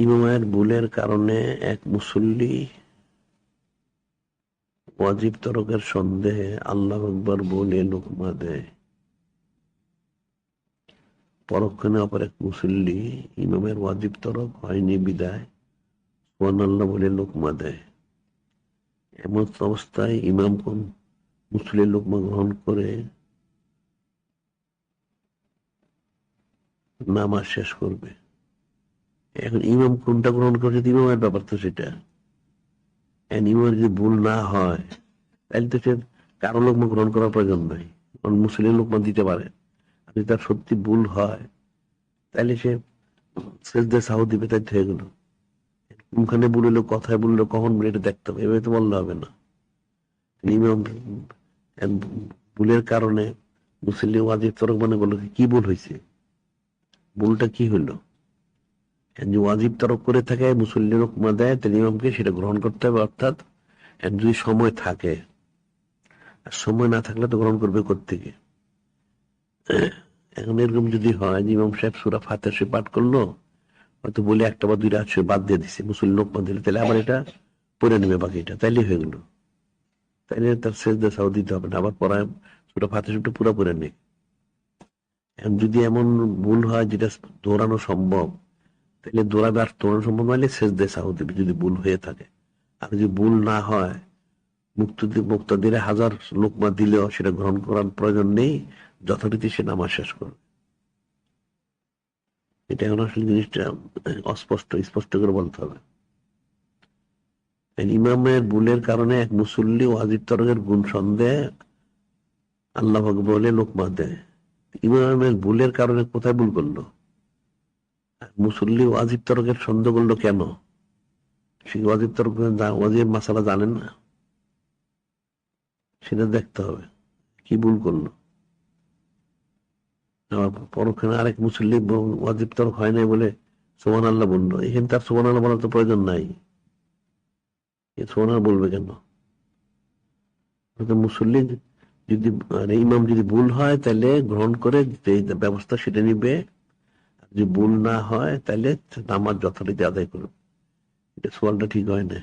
ইমামের ভুলের কারণে এক মুসল্লি ওয়াজিব তরকের সন্দেহে আল্লাহু আকবার বলে লুকমা দেয়। পরক্ষণে অপর এক মুসল্লি ইমামের ওয়াজিব তরক হয়নি বিদায় সুবহানাল্লাহ বলে লুকমা দেয়। এমন অবস্থায় ইমাম কোন মুসল্লির লুকমা গ্রহণ করে নামাজ শেষ করবে? এখন ইমাম কোনটা গ্রহণ করছে ইমামের ব্যাপার তো সেটা। ইমামের যদি ভুল না হয় তাহলে তো সে কারো লোকমা গ্রহণ করার প্রয়োজন নাই, মুসলিম লোকমা দিতে পারে। যদি তার সত্যি ভুল হয় তাহলে সে সেজদা সাহু দিবে, তাই হয়ে গেল। কোনখানে বললো, কথায় বললো, কখন বলে এটা দেখতে হবে, এভাবে তো বললে হবে না। ইমাম ভুলের কারণে মুসলিম ওয়াজিব তরক মনে করলো, কি ভুল হয়েছে, ভুলটা কি হইলো? যে ওয়াজিব তরক করে থাকে মুসল্লি লোকমা দেয়, তাহলে ইমামকে সেটা গ্রহণ করতে হবে। অর্থাৎ যদি সময় থাকে, আর সময় না থাকলে তো গ্রহণ করবে কোত্থেকে? এখন এরকম যদি হয় যে ইমাম সাহেব সূরা ফাতিহা সে পাঠ করলো, হয়তো বলে একটা বা দুইটা সে বাদ দিয়ে দিছে, মুসল্লি লোকমা দিলে, তাহলে আবার এটা পড়ে নেবে বাকিটা, তাইলে হয়ে গেল। তাইলে তার সেজদা সাহু দিতে হবে না, আবার পড়ায় সূরা ফাতিহা পুরো পড়ে নেই। এখন যদি এমন ভুল হয় যেটা দৌড়ানো সম্ভব, তাহলে দৌড়াবে, আর দৌড়ানো সম্ভব নইলে সেজদা সাহু দিবে যদি ভুল হয়ে থাকে। আর যদি ভুল না হয়, মুক্তাদিরে হাজার লোকমা দিলেও সেটা গ্রহণ করার প্রয়োজন নেই, যথারীতি সে নামাজ শেষ করবে। এটা এখন আসলে জিনিসটা অস্পষ্ট, স্পষ্ট করে বলতে হবে। ইমামের ভুলের কারণে এক মুসল্লি ওয়াজিব তরকের গুণ সন্দেহে আল্লাহ বলে লোকমা দেয়। ইমামের ভুলের কারণে কোথায় ভুল করলো? মুসল্লি ওয়াজিব তরকের সন্দেহ করলো কেন? সে ওয়াজিব তরক ওয়াজিব মাসালা জানেন না, সেটা দেখতে হবে কি ভুল করলো। পরক্ষণে আরেক মুসল্লি ওয়াজিব তরক হয় নাই বলে সুবহানাল্লাহ বললো, এখানে তার সুবহানাল্লাহ বলার তো প্রয়োজন নাই, সুবহানাল্লাহ বলবে কেন? মুসল্লি যদি ইমাম যদি ভুল হয় তাহলে গ্রহণ করে ব্যবস্থা সেটা নিবে, যদি ভুল না হয় তাহলে নামাজ যথারীতি আদায় করবে। এটা সোয়ালটা ঠিক হয় না।